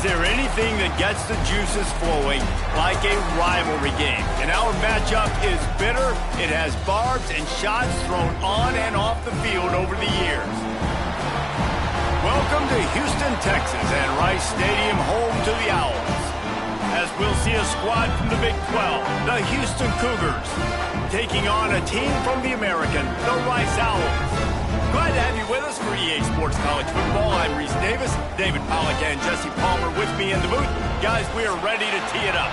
Is there anything that gets the juices flowing like a rivalry game? And our matchup is bitter. It has barbs and shots thrown on and off the field over the years. Welcome to Houston, Texas, and Rice Stadium, home to the Owls. As we'll see a squad from the Big 12, the Houston Cougars, taking on a team from the American, the Rice Owls. Glad to have you with us for EA Sports College Football. I'm Reese Davis, David Pollack and Jesse Palmer with me in the booth. Guys, we are ready to tee it up.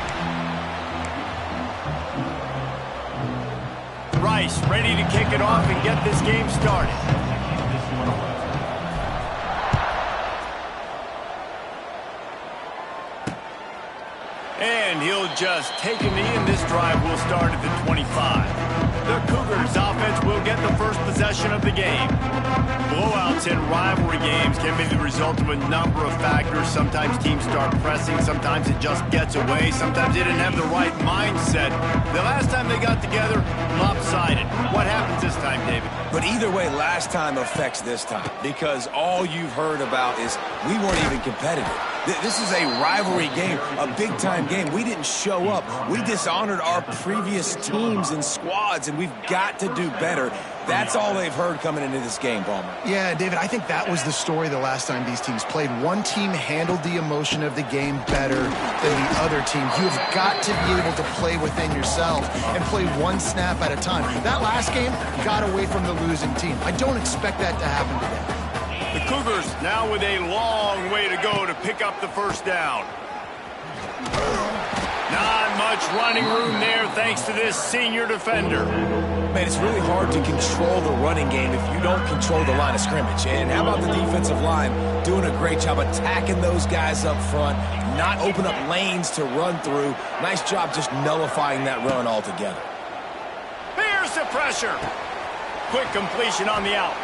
Rice ready to kick it off and get this game started. And he'll just take a knee, and this drive will start at the 25. The Cougars offense will get the first possession of the game. Blowouts in rivalry games can be the result of a number of factors. Sometimes teams start pressing. Sometimes it just gets away. Sometimes they didn't have the right mindset. The last time they got together, lopsided. What happens this time, David? But either way, last time affects this time, because all you've heard about is we weren't even competitive. This is a rivalry game, a big-time game. We didn't show up. We dishonored our previous teams and squads, and we've got to do better. That's all they've heard coming into this game, Palmer. Yeah, David, I think that was the story the last time these teams played. One team handled the emotion of the game better than the other team. You've got to be able to play within yourself and play one snap at a time. That last game got away from the losing team. I don't expect that to happen today. The Cougars now with a long way to go to pick up the first down. Not much running room there thanks to this senior defender. Man, it's really hard to control the running game if you don't control the line of scrimmage. And how about the defensive line doing a great job attacking those guys up front, not open up lanes to run through. Nice job just nullifying that run altogether. Here's the pressure. Quick completion on the out.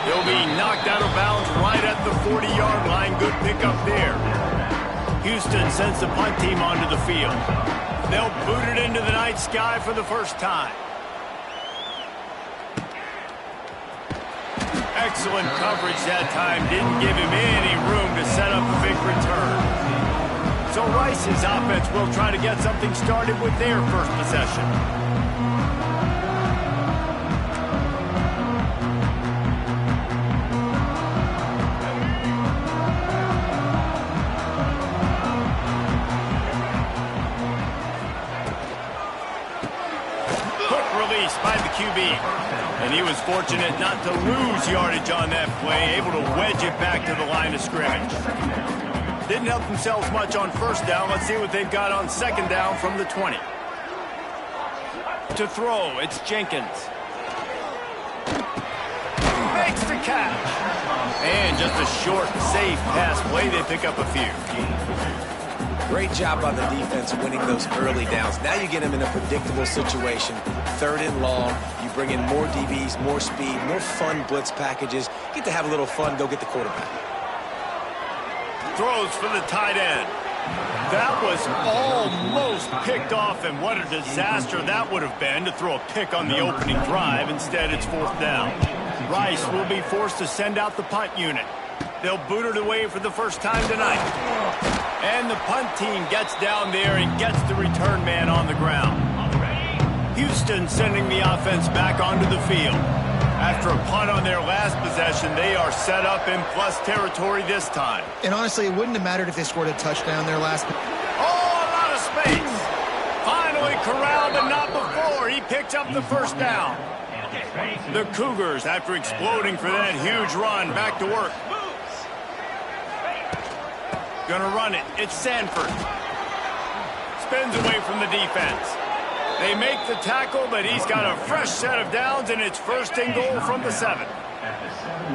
He'll be knocked out of bounds right at the 40-yard line. Good pickup there. Houston sends the punt team onto the field. They'll boot it into the night sky for the first time. Excellent coverage that time. Didn't give him any room to set up a big return. So Rice's offense will try to get something started with their first possession. By the QB, and he was fortunate not to lose yardage on that play, able to wedge it back to the line of scrimmage. Didn't help themselves much on first down. Let's see what they've got on second down from the 20. To throw, it's Jenkins. Makes the catch. And just a short, safe pass play. They pick up a few. Great job by the defense winning those early downs. Now you get them in a predictable situation. Third and long. You bring in more DBs, more speed, more fun blitz packages. Get to have a little fun, go get the quarterback. Throws for the tight end. That was almost picked off, and what a disaster that would have been to throw a pick on the opening drive. Instead, it's fourth down. Rice will be forced to send out the punt unit. They'll boot it away for the first time tonight. And the punt team gets down there and gets the return man on the ground. Houston sending the offense back onto the field. After a punt on their last possession, they are set up in plus territory this time. And honestly, it wouldn't have mattered if they scored a touchdown their last. Oh, a lot of space. Finally corralled, but not before. He picked up the first down. The Cougars, after exploding for that huge run, back to work. Gonna run it. It's Sanford. Spins away from the defense. They make the tackle, but he's got a fresh set of downs, and it's first and goal from the 7.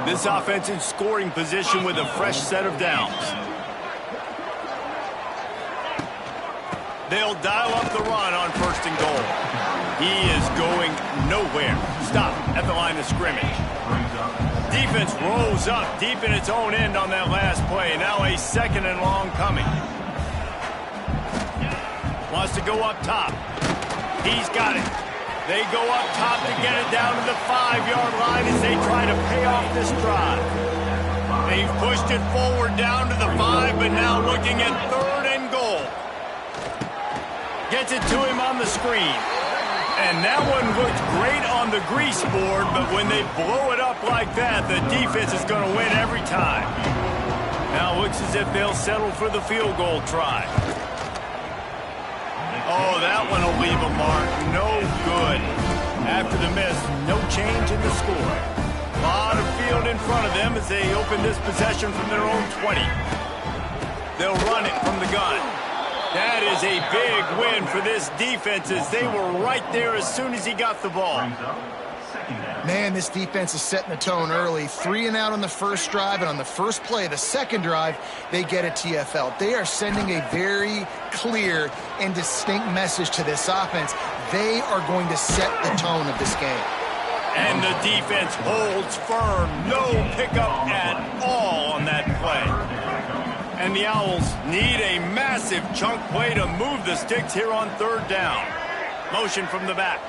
This offense in scoring position with a fresh set of downs. They'll dial up the run on first and goal. He is going nowhere. Stop at the line of scrimmage. Defense rolls up deep in its own end on that last play. Now a second and long coming. Wants to go up top. He's got it. They go up top to get it down to the 5-yard line as they try to pay off this drive. They've pushed it forward down to the 5, but now looking at 3rd and goal. Gets it to him on the screen. And that one looked great on the grease board, but when they blow it up like that, the defense is going to win every time. Now it looks as if they'll settle for the field goal try. Oh, that one will leave a mark. No good. After the miss, no change in the score. A lot of field in front of them as they open this possession from their own 20. They'll run it from the gun. That is a big win for this defense as they were right there as soon as he got the ball. Man, this defense is setting the tone early. 3 and out on the first drive, and on the first play, the second drive, they get a TFL. They are sending a very clear and distinct message to this offense. They are going to set the tone of this game. And the defense holds firm. No pickup at all on that play. And the Owls need a massive chunk play to move the sticks here on 3rd down. Motion from the back.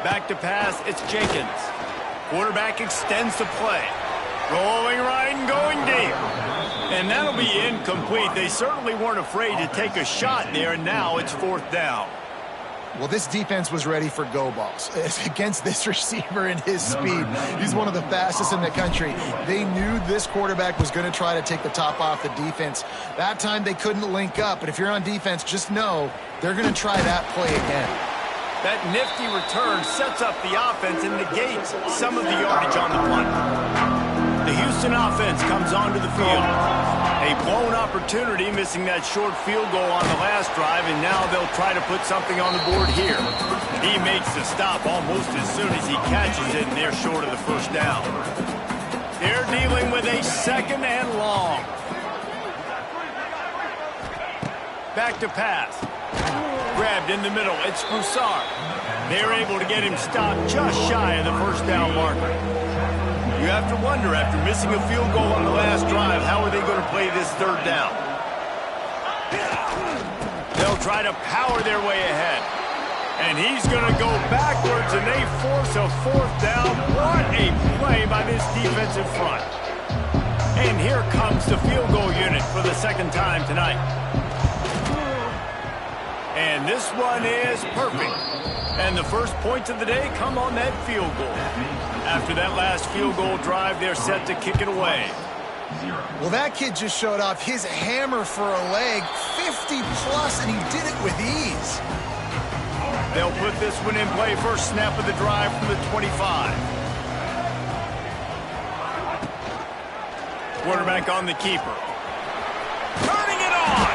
Back to pass, it's Jenkins. Quarterback extends the play. Rolling right and going deep. And that'll be incomplete. They certainly weren't afraid to take a shot there, and now it's 4th down. Well, this defense was ready for go balls against this receiver and his speed. He's one of the fastest in the country. They knew this quarterback was going to try to take the top off the defense. That time they couldn't link up, but if you're on defense, just know they're going to try that play again. That nifty return sets up the offense and negates some of the yardage on the punt. The Houston offense comes onto the field. A blown opportunity, missing that short field goal on the last drive, and now they'll try to put something on the board here. He makes the stop almost as soon as he catches it, and they're short of the first down. They're dealing with a 2nd and long. Back to pass. Grabbed in the middle, it's Broussard. They're able to get him stopped just shy of the first down marker. You have to wonder, after missing a field goal on the last drive, how are they going to play this 3rd down? They'll try to power their way ahead. And he's going to go backwards, and they force a 4th down. What a play by this defensive front. And here comes the field goal unit for the 2nd time tonight. And this one is perfect. And the first points of the day come on that field goal. After that last field goal drive, they're set to kick it away. Well, that kid just showed off his hammer for a leg, 50-plus, and he did it with ease. They'll put this one in play, first snap of the drive from the 25. Quarterback on the keeper. Turning it on!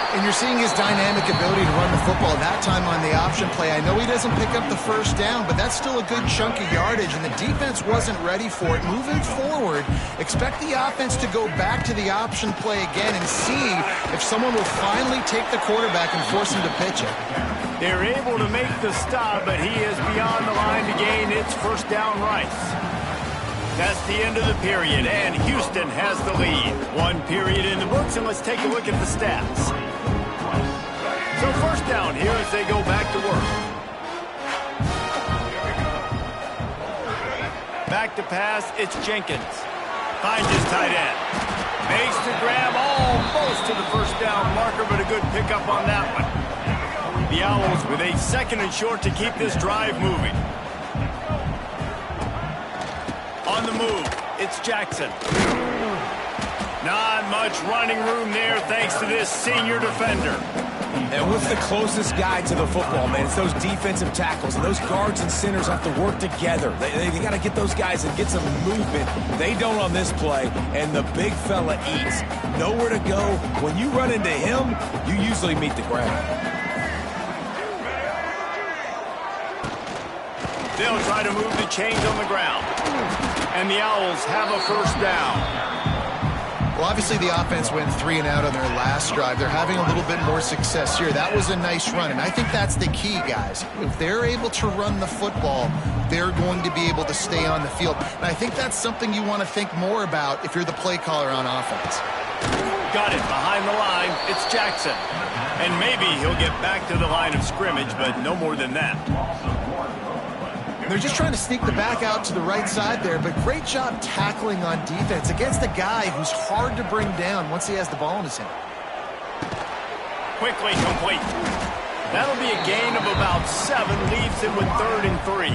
And you're seeing his dynamic ability to run the football. That time on the option play, I know he doesn't pick up the first down, but that's still a good chunk of yardage, and the defense wasn't ready for it. Moving forward, expect the offense to go back to the option play again and see if someone will finally take the quarterback and force him to pitch it. They're able to make the stop, but he is beyond the line to gain. It's first down Rice. That's the end of the period, and Houston has the lead. 1 period in the books, and let's take a look at the stats. So first down here as they go back to work. Back to pass, it's Jenkins. Finds his tight end. Makes the grab almost to the first down marker, but a good pickup on that one. The Owls with a 2nd and short to keep this drive moving. On the move, it's Jackson. Not much running room there thanks to this senior defender. And what's the closest guy to the football, man? It's those defensive tackles, and those guards and centers have to work together. They got to get those guys and get some movement. They don't on this play, and the big fella eats. Nowhere to go. When you run into him, you usually meet the ground. They'll try to move the chains on the ground. And the Owls have a first down. Well, obviously the offense went 3 and out on their last drive. They're having a little bit more success here. That was a nice run, and I think that's the key, guys. If they're able to run the football, they're going to be able to stay on the field. And I think that's something you want to think more about if you're the play caller on offense. Got it behind the line. It's Jackson. And maybe he'll get back to the line of scrimmage, but no more than that. They're just trying to sneak the back out to the right side there, but great job tackling on defense against a guy who's hard to bring down once he has the ball in his hand. Quickly complete. That'll be a gain of about 7, leaves it with 3rd and 3.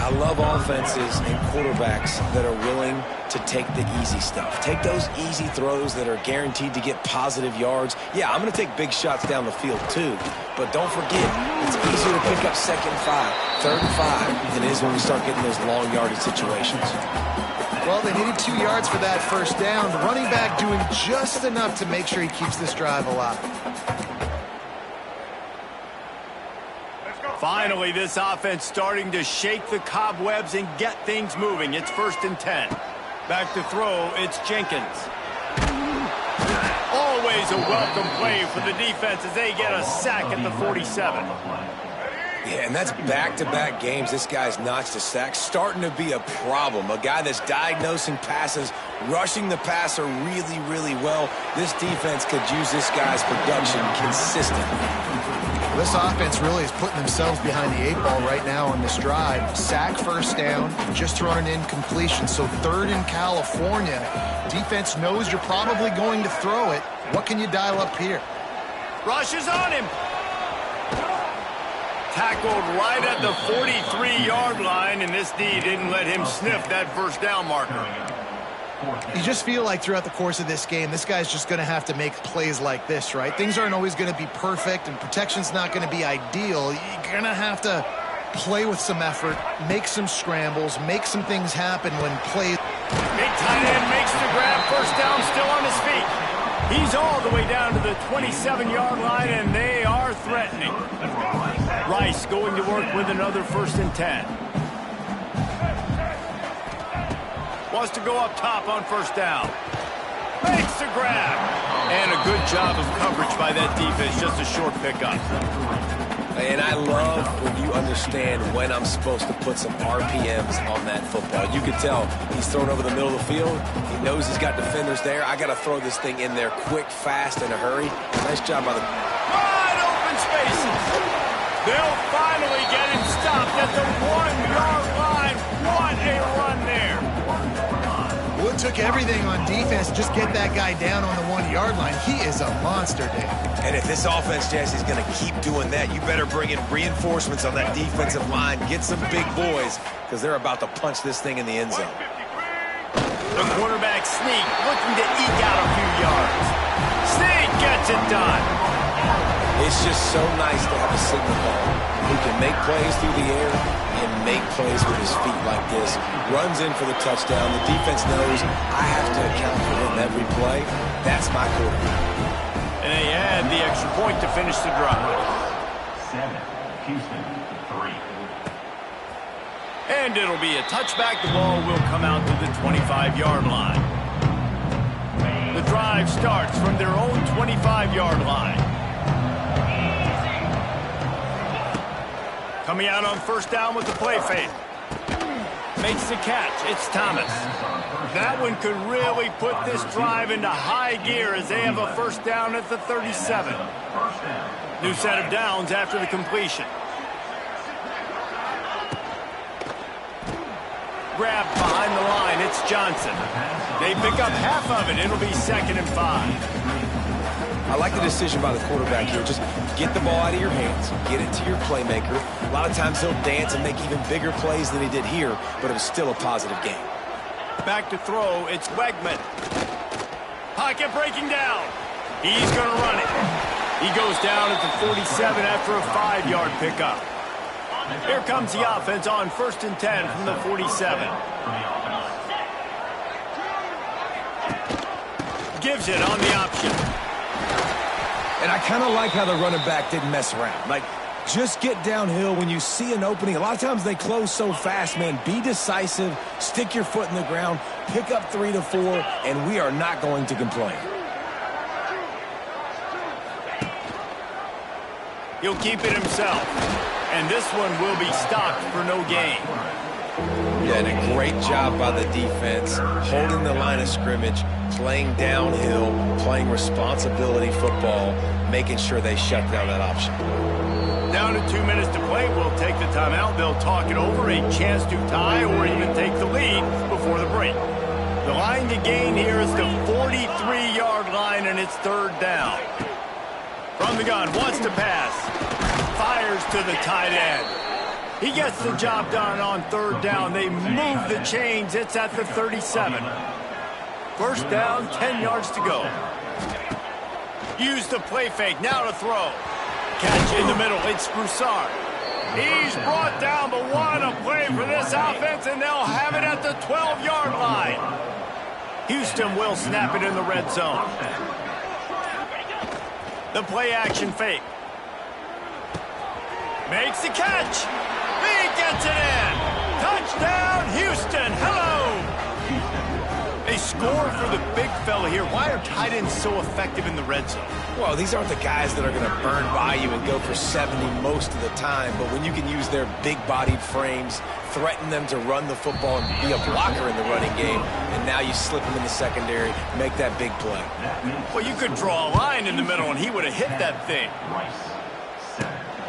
I love offenses and quarterbacks that are willing to take the easy stuff. Take those easy throws that are guaranteed to get positive yards. Yeah, I'm going to take big shots down the field too. But don't forget, it's easier to pick up 2nd and 5, 3rd and 5 than it is when we start getting those long yardage situations. Well, they needed 2 yards for that first down. The running back doing just enough to make sure he keeps this drive alive. Finally, this offense starting to shake the cobwebs and get things moving. It's 1st and 10. Back to throw, it's Jenkins. Always a welcome play for the defense as they get a sack at the 47. Yeah, and that's back-to-back games. This guy's notched a sack, starting to be a problem. A guy that's diagnosing passes, rushing the passer really, really well. This defense could use this guy's production consistently. This offense really is putting themselves behind the 8 ball right now on this drive. Sack, first down, just thrown an incompletion. So 3rd in California. Defense knows you're probably going to throw it. What can you dial up here? Rush is on him. Tackled right at the 43-yard line, and this D didn't let him sniff that first down marker. You just feel like throughout the course of this game, this guy's just going to have to make plays like this, right? Things aren't always going to be perfect, and protection's not going to be ideal. You're going to have to play with some effort, make some scrambles, make some things happen when plays. Big tight end makes the grab, first down, still on his feet. He's all the way down to the 27-yard line, and they are threatening. Rice going to work with another 1st and 10. Wants to go up top on first down. Makes the grab. And a good job of coverage by that defense. Just a short pickup. And I love when you understand when I'm supposed to put some RPMs on that football. You can tell he's thrown over the middle of the field. He knows he's got defenders there. I got to throw this thing in there quick, fast, in a hurry. Nice job by the... Wide open spaces. They'll finally get him stopped at the 1-yard line. What a run there. Well, it took everything on defense to just get that guy down on the 1-yard line. He is a monster, Dave. And if this offense, Jesse, is going to keep doing that, you better bring in reinforcements on that defensive line. Get some big boys, because they're about to punch this thing in the end zone. The quarterback sneak, looking to eke out a few yards. Sneak gets it done. It's just so nice to have a signal ball who can make plays through the air and make plays with his feet like this. Runs in for the touchdown. The defense knows I have to account for him every play. That's my quarterback. And they add the extra point to finish the drive. 7, Houston, 3. And it'll be a touchback. The ball will come out to the 25-yard line. The drive starts from their own 25-yard line. Coming out on first down with the play fake. Makes the catch. It's Thomas. That one could really put this drive into high gear as they have a first down at the 37. New set of downs after the completion. Grabbed behind the line. It's Johnson. They pick up half of it. It'll be 2nd and 5. I like the decision by the quarterback here. Just get the ball out of your hands, get it to your playmaker. A lot of times he'll dance and make even bigger plays than he did here, but it was still a positive game. Back to throw, it's Wegman. Pocket breaking down. He's going to run it. He goes down at the 47 after a 5-yard pickup. Here comes the offense on 1st and 10 from the 47. Gives it on the option. And I kind of like how the running back didn't mess around. Like, just get downhill when you see an opening. A lot of times they close so fast, man. Be decisive, stick your foot in the ground, pick up 3 to 4, and we are not going to complain. He'll keep it himself. And this one will be stopped for no gain. Yeah, and a great job by the defense, holding the line of scrimmage, playing downhill, playing responsibility football, making sure they shut down that option. Down to 2 minutes to play. We'll take the timeout. They'll talk it over, a chance to tie or even take the lead before the break. The line to gain here is the 43-yard line, and it's third down. From the gun, wants to pass. Fires to the tight end. He gets the job done on third down. They move the chains. It's at the 37. First down, 10 yards to go. Use the play fake. Now to throw. Catch in the middle. It's Broussard. He's brought down, but what a play for this offense, and they'll have it at the 12-yard line. Houston will snap it in the red zone. The play action fake. Makes the catch. He gets it in. Touchdown, Houston. Hello. They score for the big fella here. Why are tight ends so effective in the red zone? Well, these aren't the guys that are going to burn by you and go for 70 most of the time, but when you can use their big-bodied frames, threaten them to run the football and be a blocker in the running game, and now you slip them in the secondary, make that big play. Well, you could draw a line in the middle, and he would have hit that thing.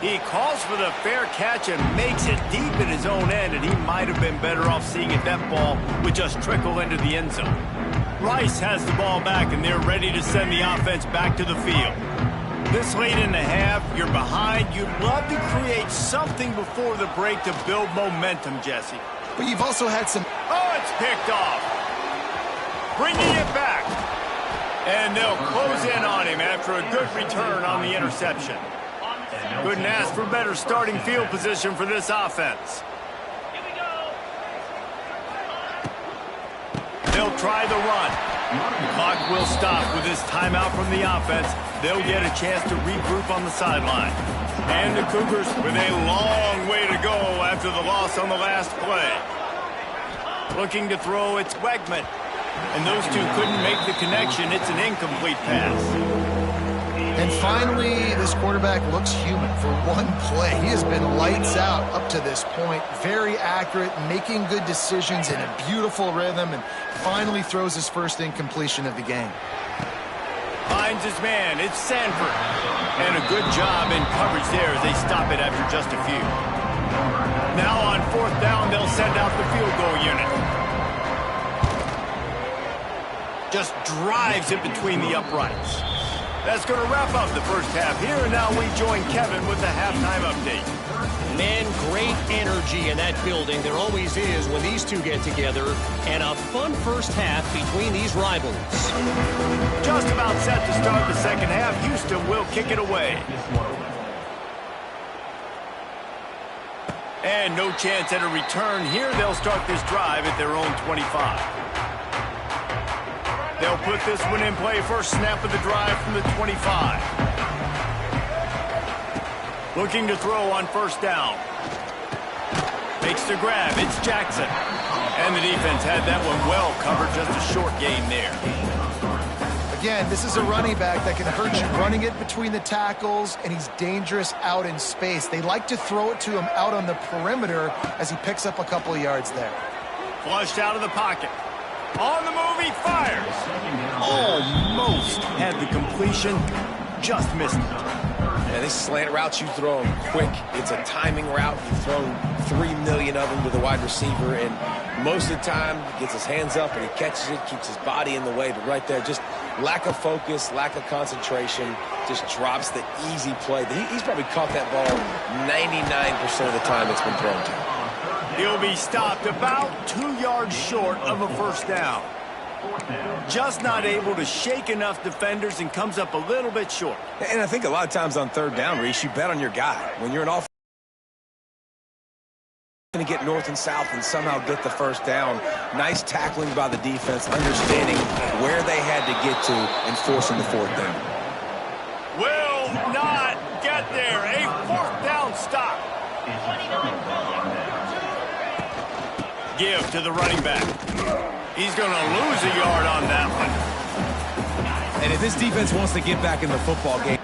He calls for the fair catch and makes it deep in his own end, and he might have been better off seeing if that ball would just trickle into the end zone. Rice has the ball back, and they're ready to send the offense back to the field. This late in the half, you're behind. You'd love to create something before the break to build momentum, Jesse. But you've also had some... Oh, it's picked off. Bringing it back. And they'll close in on him after a good return on the interception. Couldn't ask for better starting field position for this offense. They'll try the run. The clock will stop with this timeout from the offense. They'll get a chance to regroup on the sideline. And the Cougars with a long way to go after the loss on the last play. Looking to throw, it's Wegman. And those two couldn't make the connection. It's an incomplete pass. And finally, this quarterback looks human for one play. He has been lights out up to this point. Very accurate, making good decisions in a beautiful rhythm, and finally throws his first incompletion of the game. Finds his man. It's Sanford. And a good job in coverage there as they stop it after just a few. Now on fourth down, they'll send out the field goal unit. Just drives it between the uprights. That's going to wrap up the first half here, and now we join Kevin with the halftime update. Man, great energy in that building. There always is when these two get together, and a fun first half between these rivals. Just about set to start the second half. Houston will kick it away. And no chance at a return here. They'll start this drive at their own 25. They'll put this one in play. First snap of the drive from the 25. Looking to throw on first down. Makes the grab. It's Jackson. And the defense had that one well covered. Just a short gain there. Again, this is a running back that can hurt you running it between the tackles, and he's dangerous out in space. They like to throw it to him out on the perimeter as he picks up a couple of yards there. Flushed out of the pocket. On the move, he fires. Almost had the completion, just missed it. Yeah, these slant routes, you throw them quick. It's a timing route. You've thrown 3 million of them to the wide receiver, and most of the time, he gets his hands up and he catches it, keeps his body in the way. But right there, just lack of focus, lack of concentration, just drops the easy play. He's probably caught that ball 99% of the time it's been thrown to. He'll be stopped about 2 yards short of a first down. Just not able to shake enough defenders and comes up a little bit short. And I think a lot of times on third down, Reese, you bet on your guy. When you're an offense, going to get north and south and somehow get the first down. Nice tackling by the defense, understanding where they had to get to and forcing the fourth down. Will not get there. A fourth down stop. Give to the running back. He's going to lose a yard on that one. And if this defense wants to get back in the football game,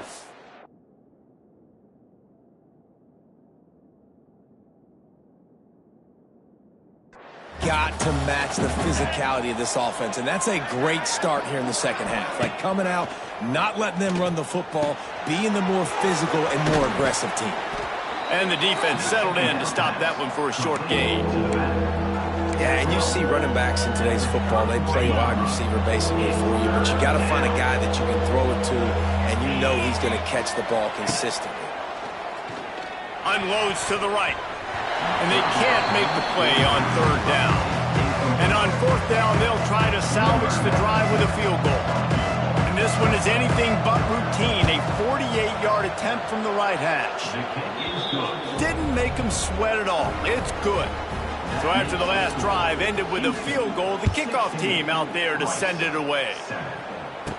got to match the physicality of this offense, and that's a great start here in the second half. Like coming out, not letting them run the football, being the more physical and more aggressive team. And the defense settled in to stop that one for a short gain. Yeah, and you see running backs in today's football, they play wide receiver basically for you, but you got to find a guy that you can throw it to, and you know he's going to catch the ball consistently. Unloads to the right. And they can't make the play on third down. And on fourth down, they'll try to salvage the drive with a field goal. And this one is anything but routine, a 48-yard attempt from the right hash. Didn't make them sweat at all. It's good. So after the last drive ended with a field goal, the kickoff team out there to send it away.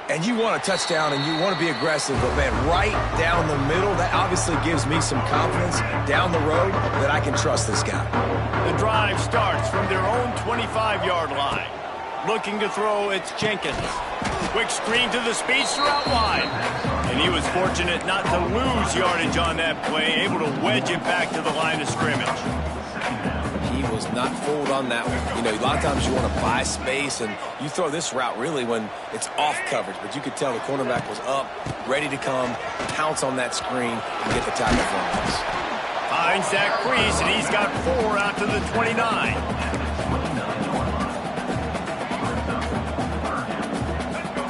And you want a touchdown and you want to be aggressive, but man, right down the middle, that obviously gives me some confidence down the road that I can trust this guy. The drive starts from their own 25-yard line. Looking to throw, it's Jenkins. Quick screen to the speedster out wide. And he was fortunate not to lose yardage on that play, able to wedge it back to the line of scrimmage. He was not fooled on that one. You know, a lot of times you want to buy space, and you throw this route really when it's off coverage. But you could tell the cornerback was up, ready to come, pounce on that screen, and get the tackle for us. Finds that crease, and he's got 4 out to the 29.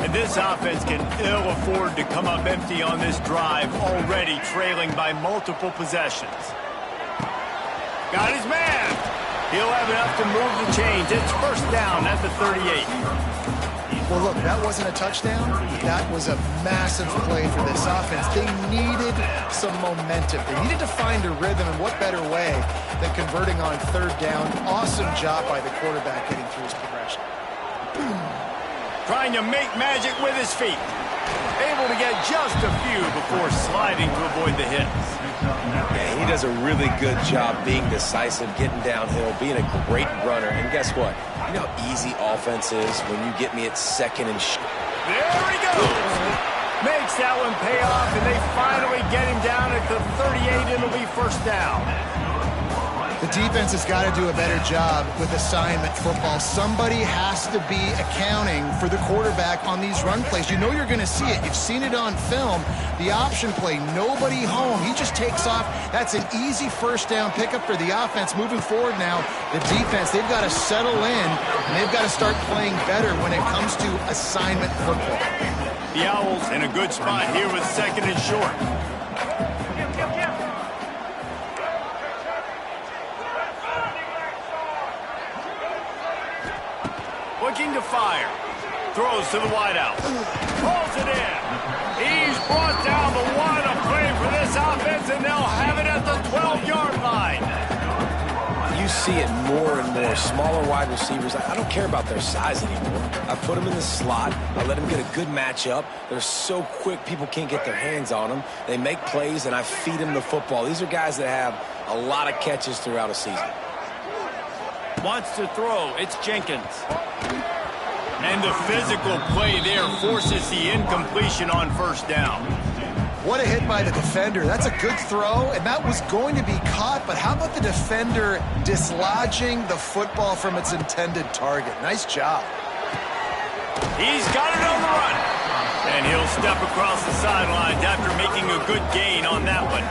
And this offense can ill afford to come up empty on this drive, already trailing by multiple possessions. Got his man. He'll have enough to move the chains. It's first down at the 38. Well, look, that wasn't a touchdown. That was a massive play for this offense. They needed some momentum. They needed to find a rhythm, and what better way than converting on third down. Awesome job by the quarterback getting through his progression. Trying to make magic with his feet. Able to get just a few before sliding to avoid the hits. Yeah, he does a really good job being decisive, getting downhill, being a great runner. And guess what? You know how easy offense is when you get me at second and There he goes. Makes that one pay off, and they finally get him down at the 38. It'll be first down. The defense has got to do a better job with assignment football. Somebody has to be accounting for the quarterback on these run plays. You know you're going to see it. You've seen it on film. The option play, nobody home. He just takes off. That's an easy first down pickup for the offense. Moving forward now, the defense, they've got to settle in, and they've got to start playing better when it comes to assignment football. The Owls in a good spot here with second and short. Looking to fire. Throws to the wideout. Pulls it in. He's brought down the one. A play for this offense, and they'll have it at the 12-yard line. You see it more and more. Smaller wide receivers. I don't care about their size anymore. I put them in the slot. I let them get a good matchup. They're so quick, people can't get their hands on them. They make plays, and I feed them the football. These are guys that have a lot of catches throughout a season. Wants to throw. It's Jenkins. And the physical play there forces the incompletion on first down. What a hit by the defender. That's a good throw, and that was going to be caught, but how about the defender dislodging the football from its intended target? Nice job. He's got it on the run. And he'll step across the sidelines after making a good gain on that one.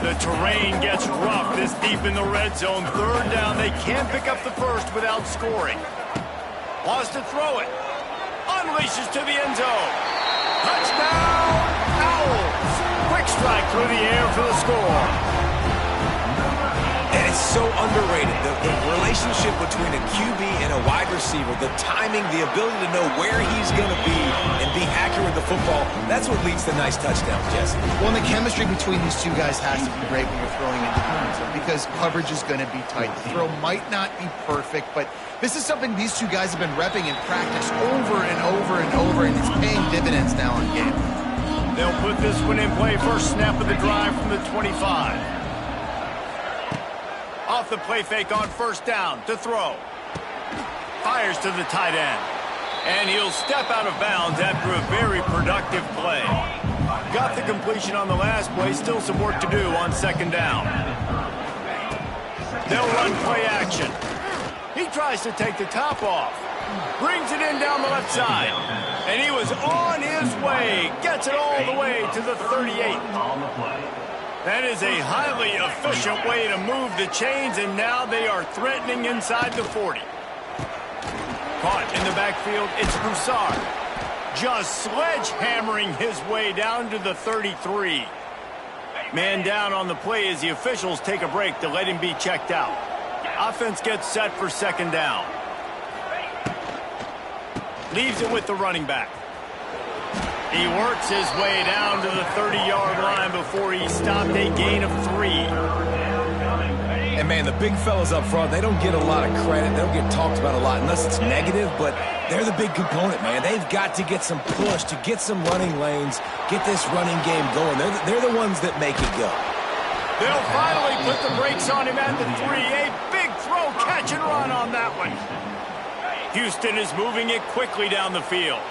The terrain gets rough this deep in the red zone. Third down, they can't pick up the first without scoring. Wants to throw it. Unleashes to the end zone. Touchdown, Owls. Quick strike through the air for the score. And it's so underrated. The relationship between a QB and a wide receiver, the timing, the ability to know where he's going to be and be accurate with the football, that's what leads to nice touchdowns, Jesse. Well, and the chemistry between these two guys has to be great when you're throwing into the end zone because coverage is going to be tight. The throw might not be perfect, but this is something these two guys have been repping in practice over and over and over, and it's paying dividends now on game. They'll put this one in play. First snap of the drive from the 25. Off the play fake on first down to throw. Fires to the tight end. And he'll step out of bounds after a very productive play. Got the completion on the last play. Still some work to do on second down. They'll run play action. He tries to take the top off. Brings it in down the left side. And he was on his way. Gets it all the way to the 38. That is a highly efficient way to move the chains, and now they are threatening inside the 40. Caught in the backfield, it's Broussard. Just sledgehammering his way down to the 33. Man down on the play as the officials take a break to let him be checked out. Offense gets set for second down. Leaves it with the running back. He works his way down to the 30-yard line before he stopped, a gain of 3. And, man, the big fellas up front, they don't get a lot of credit. They don't get talked about a lot unless it's negative, but they're the big component, man. They've got to get some push, to get some running lanes, get this running game going. They're the ones that make it go. They'll finally put the brakes on him at the 3. A big throw, catch and run on that one. Houston is moving it quickly down the field.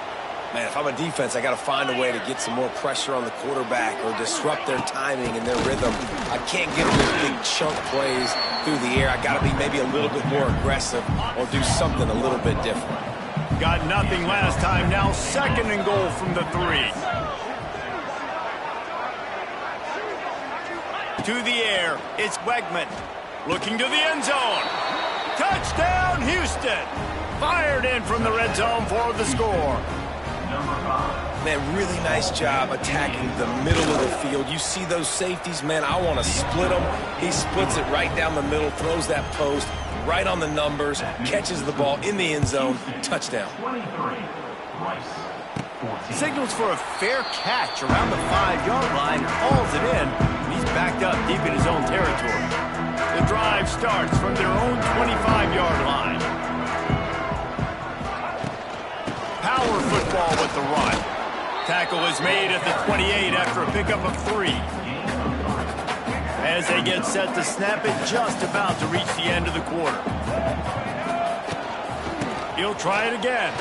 Man, if I'm a defense, I got to find a way to get some more pressure on the quarterback or disrupt their timing and their rhythm. I can't get them with big chunk plays through the air. I got to be maybe a little bit more aggressive or do something a little bit different. Got nothing last time. Now second and goal from the 3. To the air, it's Wegman. Looking to the end zone. Touchdown, Houston. Fired in from the red zone for the score. Man, really nice job attacking the middle of the field. You see those safeties, man, I want to split them. He splits it right down the middle, throws that post, right on the numbers, catches the ball in the end zone, touchdown. Signals for a fair catch around the 5-yard line, hauls it in, and he's backed up deep in his own territory. The drive starts from their own 25-yard line. Power football with the run. Tackle is made at the 28 after a pickup of 3. As they get set to snap it, just about to reach the end of the quarter. He'll try it again.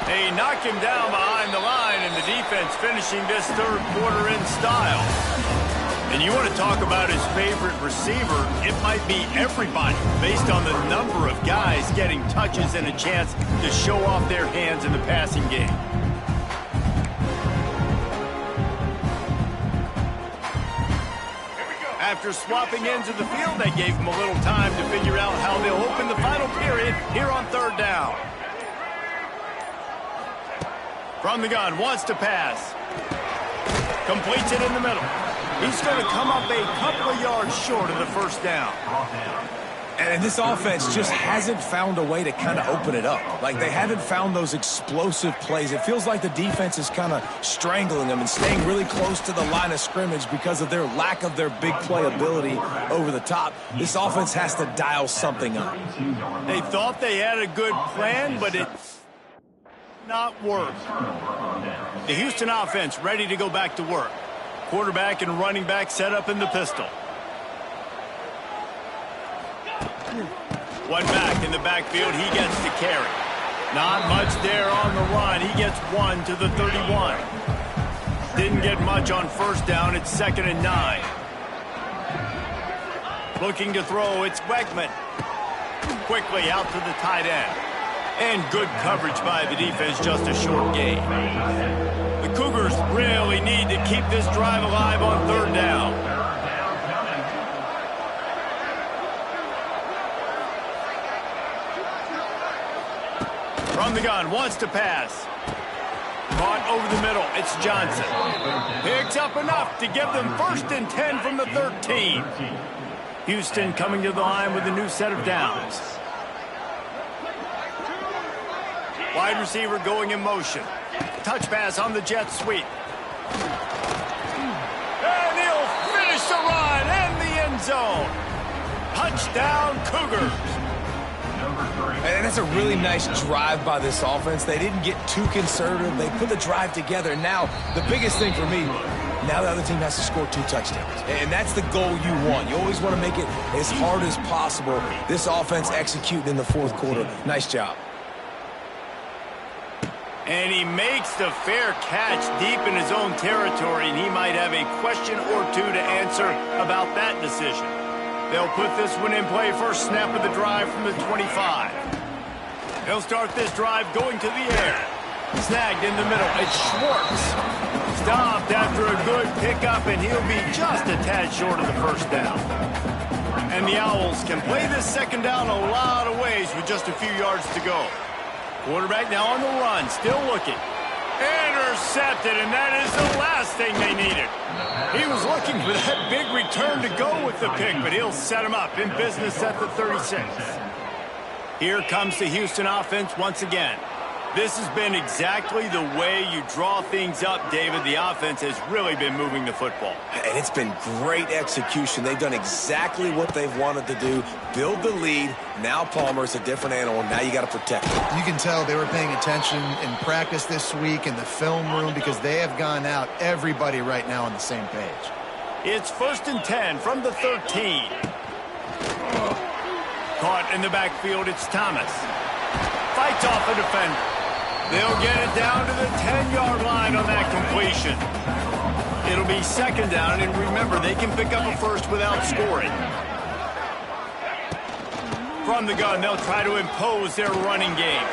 They knock him down behind the line, and the defense finishing this third quarter in style. And you want to talk about his favorite receiver, it might be everybody based on the number of guys getting touches and a chance to show off their hands in the passing game. After swapping ends of the field, they gave him a little time to figure out how they'll open the final period here on third down. From the gun, wants to pass. Completes it in the middle. He's going to come up a couple of yards short of the first down. And this offense just hasn't found a way to kind of open it up. Like, they haven't found those explosive plays. It feels like the defense is kind of strangling them and staying really close to the line of scrimmage because of their lack of their big play ability over the top. This offense has to dial something up. They thought they had a good plan, but it's not worked. The Houston offense ready to go back to work. Quarterback and running back set up in the pistol. One back in the backfield, he gets to carry. Not much there on the run. He gets 1 to the 31. Didn't get much on first down. It's 2nd and 9. Looking to throw, it's Wegman. Quickly out to the tight end. And good coverage by the defense, just a short gain. The Cougars really need to keep this drive alive on third down. From the gun, wants to pass. Caught over the middle, it's Johnson. Picks up enough to give them 1st and 10 from the 13. Houston coming to the line with a new set of downs. Wide receiver going in motion. Touch pass on the jet sweep. And he'll finish the run in the end zone. Touchdown, Cougars. And that's a really nice drive by this offense. They didn't get too conservative. They put the drive together. Now, the biggest thing for me, now the other team has to score 2 touchdowns. And that's the goal you want. You always want to make it as hard as possible. This offense executing in the 4th quarter. Nice job. And he makes the fair catch deep in his own territory, and he might have a question or two to answer about that decision. They'll put this one in play, first snap of the drive from the 25. They'll start this drive going to the air. Snagged in the middle. It's Schwartz. Stopped after a good pickup, and he'll be just a tad short of the first down. And the Owls can play this second down a lot of ways with just a few yards to go. Quarterback now on the run, still looking. Intercepted, and that is the last thing they needed. He was looking for that big return to go with the pick, but he'll set him up in business at the 36. Here comes the Houston offense once again. This has been exactly the way you draw things up, David. The offense has really been moving the football. And it's been great execution. They've done exactly what they've wanted to do. Build the lead. Now Palmer's a different animal. Now you got to protect him. You can tell they were paying attention in practice this week in the film room because they have gone out, everybody right now on the same page. It's 1st and 10 from the 13. Caught in the backfield, it's Thomas. Fights off a defender. They'll get it down to the 10-yard line on that completion. It'll be second down, and remember, they can pick up a first without scoring. From the gun, they'll try to impose their running game.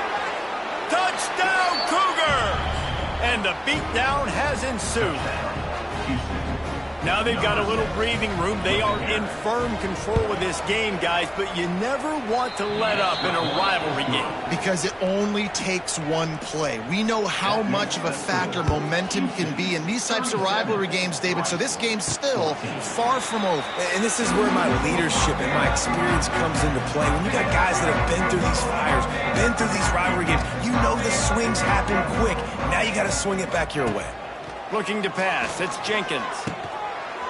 Touchdown, Cougars! And the beatdown has ensued. Now they've got a little breathing room. They are in firm control of this game, guys, but you never want to let up in a rivalry game. Because it only takes one play. We know how much of a factor momentum can be in these types of rivalry games, David, so this game's still far from over. And this is where my leadership and my experience comes into play. When you got guys that have been through these fires, been through these rivalry games, you know the swings happen quick. Now you got to swing it back your way. Looking to pass, it's Jenkins.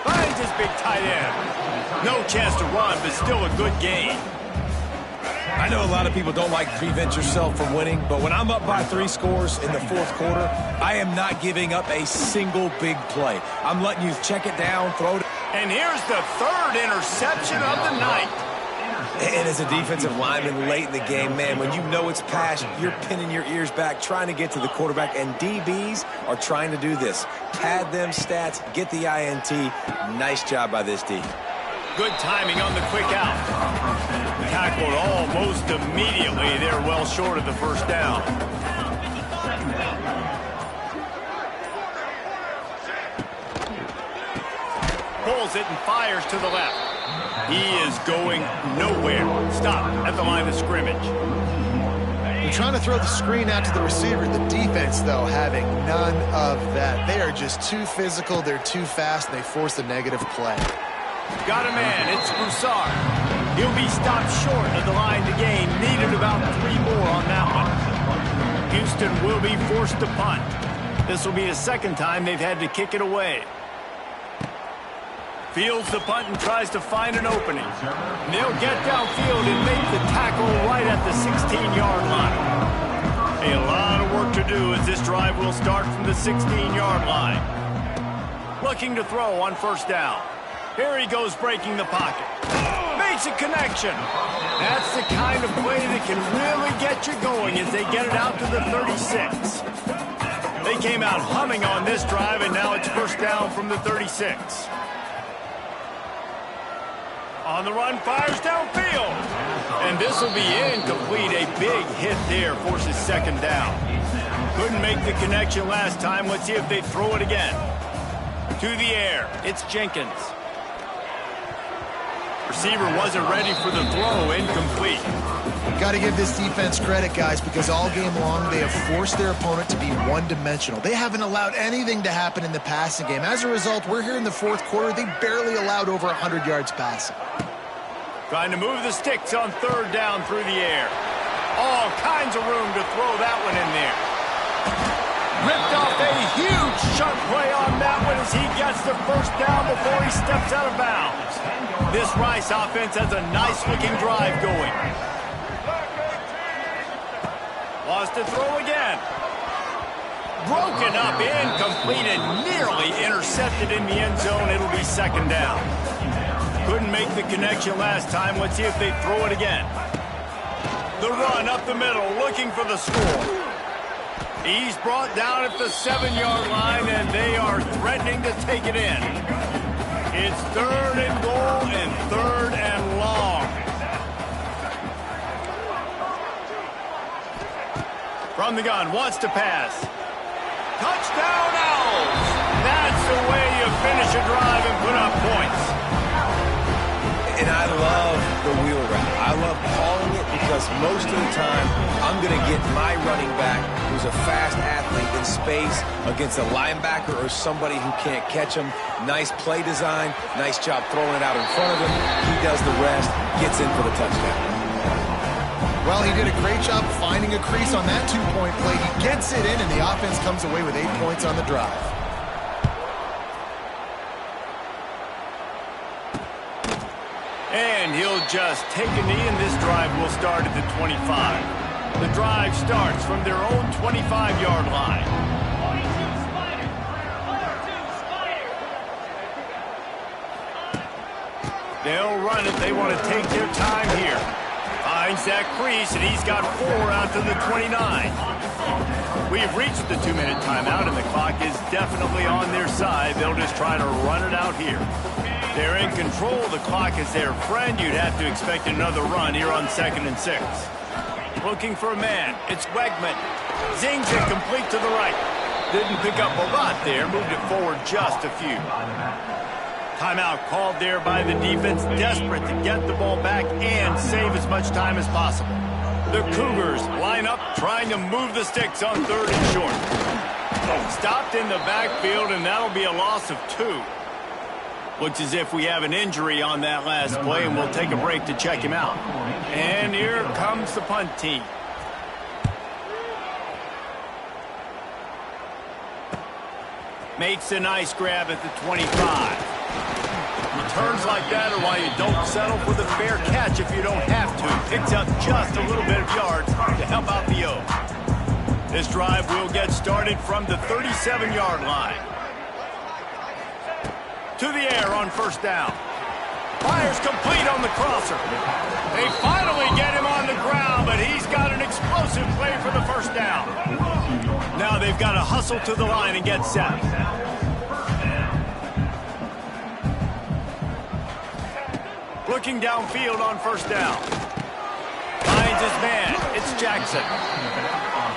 Finds his big tight end. No chance to run, but still a good game. I know a lot of people don't like to prevent yourself from winning, but when I'm up by 3 scores in the 4th quarter, I am not giving up a single big play. I'm letting you check it down, throw it. And here's the 3rd interception of the night. And as a defensive lineman late in the game, man, when you know it's past, you're pinning your ears back, trying to get to the quarterback, and DBs are trying to do this. Pad them stats, get the INT. Nice job by this D. Good timing on the quick out. Tackled almost immediately. They're well short of the first down. Pulls it and fires to the left. He is going nowhere. Stop at the line of scrimmage. They're trying to throw the screen out to the receiver. The defense, though, having none of that. They are just too physical. They're too fast. They force a negative play. Got a man. It's Broussard. He'll be stopped short of the line to gain. Needed about 3 more on that one. Houston will be forced to punt. This will be the second time they've had to kick it away. Fields the punt and tries to find an opening. They'll get downfield and make the tackle right at the 16-yard line. A lot of work to do as this drive will start from the 16-yard line. Looking to throw on first down. Here he goes breaking the pocket. Makes a connection. That's the kind of play that can really get you going as they get it out to the 36. They came out humming on this drive, and now it's first down from the 36. On the run, fires downfield. And this will be incomplete. A big hit there forces second down. Couldn't make the connection last time. Let's see if they throw it again. To the air, it's Jenkins. Receiver wasn't ready for the throw, incomplete. Got to give this defense credit, guys, because all game long they have forced their opponent to be one-dimensional. They haven't allowed anything to happen in the passing game. As a result, we're here in the 4th quarter. They barely allowed over 100 yards passing. Trying to move the sticks on third down through the air. All kinds of room to throw that one in there. Ripped off a huge sharp play on that one as he gets the first down before he steps out of bounds. This Rice offense has a nice-looking drive going. Wants to throw again. Broken up, incomplete, and nearly intercepted in the end zone. It'll be second down. Couldn't make the connection last time. Let's see if they throw it again. The run up the middle, looking for the score. He's brought down at the 7-yard line, and they are threatening to take it in. It's 3rd and goal and 3rd and long. From the gun, wants to pass. Touchdown, Owls! the way you finish a drive and put up points. And I love the wheel route. I love calling it because most of the time I'm going to get my running back, who's a fast athlete, in space against a linebacker or somebody who can't catch him. Nice play design, nice job throwing it out in front of him. He does the rest, gets in for the touchdown. Well, he did a great job finding a crease on that two-point play. He gets it in, and the offense comes away with 8 points on the drive. And he'll just take a knee, and this drive will start at the 25. The drive starts from their own 25-yard line. They'll run it. They want to take their time here. Finds that crease, and he's got 4 out to the 29. We've reached the 2-minute timeout, and the clock is definitely on their side. They'll just try to run it out here. They're in control. The clock is their friend. You'd have to expect another run here on 2nd and 6. Looking for a man. It's Wegman. Zings it complete to the right. Didn't pick up a lot there. Moved it forward just a few. Timeout called there by the defense. Desperate to get the ball back and save as much time as possible. The Cougars line up trying to move the sticks on 3rd and short. Stopped in the backfield, and that'll be a loss of 2. Looks as if we have an injury on that last play, and we'll take a break to check him out. And here comes the punt team. Makes a nice grab at the 25. Returns like that are why you don't settle for the fair catch if you don't have to. Picks up just a little bit of yards to help out the O. This drive will get started from the 37-yard line. To the air on 1st down. Fires complete on the crosser. They finally get him on the ground, but he's got an explosive play for the 1st down. Now they've got to hustle to the line and get set. Looking downfield on 1st down. Finds his man. It's Jackson.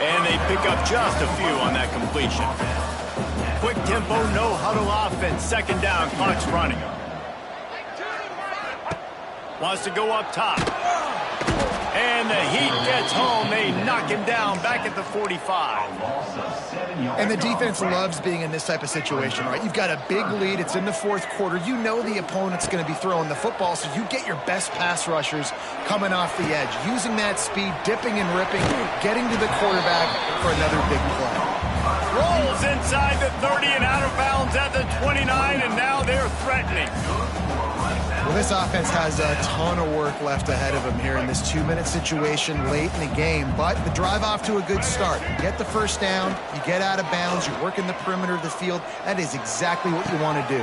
And they pick up just a few on that completion. Quick tempo, no huddle offense. 2nd down, clock's running. Wants to go up top. And the Heat gets home. They knock him down back at the 45. And the defense loves being in this type of situation, right? You've got a big lead. It's in the 4th quarter. You know the opponent's going to be throwing the football, so you get your best pass rushers coming off the edge, using that speed, dipping and ripping, getting to the quarterback for another big play. Rolls inside the 30 and out of bounds at the 29, and now they're threatening. Well, this offense has a ton of work left ahead of them here in this 2-minute situation late in the game, but the drive off to a good start. You get the 1st down, you get out of bounds, you work in the perimeter of the field. That is exactly what you want to do.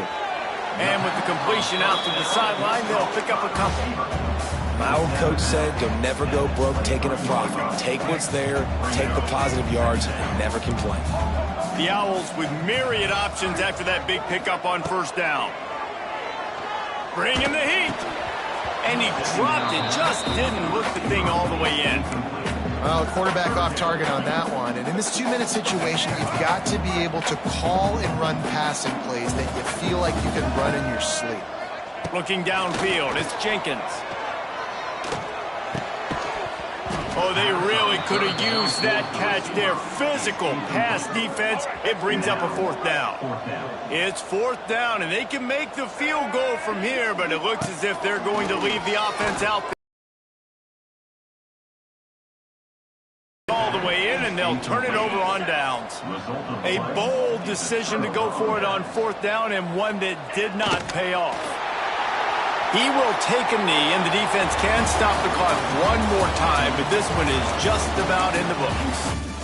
And with the completion out to the sideline, they'll pick up a couple. My old coach said you'll never go broke taking a profit. Take what's there, take the positive yards, and never complain. The Owls with myriad options after that big pickup on 1st down. Bringing the heat. And he dropped it, just didn't look the thing all the way in. Well, quarterback off target on that one. And in this 2-minute situation, you've got to be able to call and run passing plays that you feel like you can run in your sleep. Looking downfield, it's Jenkins. Oh, they really could have used that catch there. Physical pass defense. It brings up a 4th down. It's 4th down, and they can make the field goal from here, but it looks as if they're going to leave the offense out there all the way in, and they'll turn it over on downs. A bold decision to go for it on 4th down, and one that did not pay off. He will take a knee, and the defense can stop the clock one more time, but this one is just about in the books.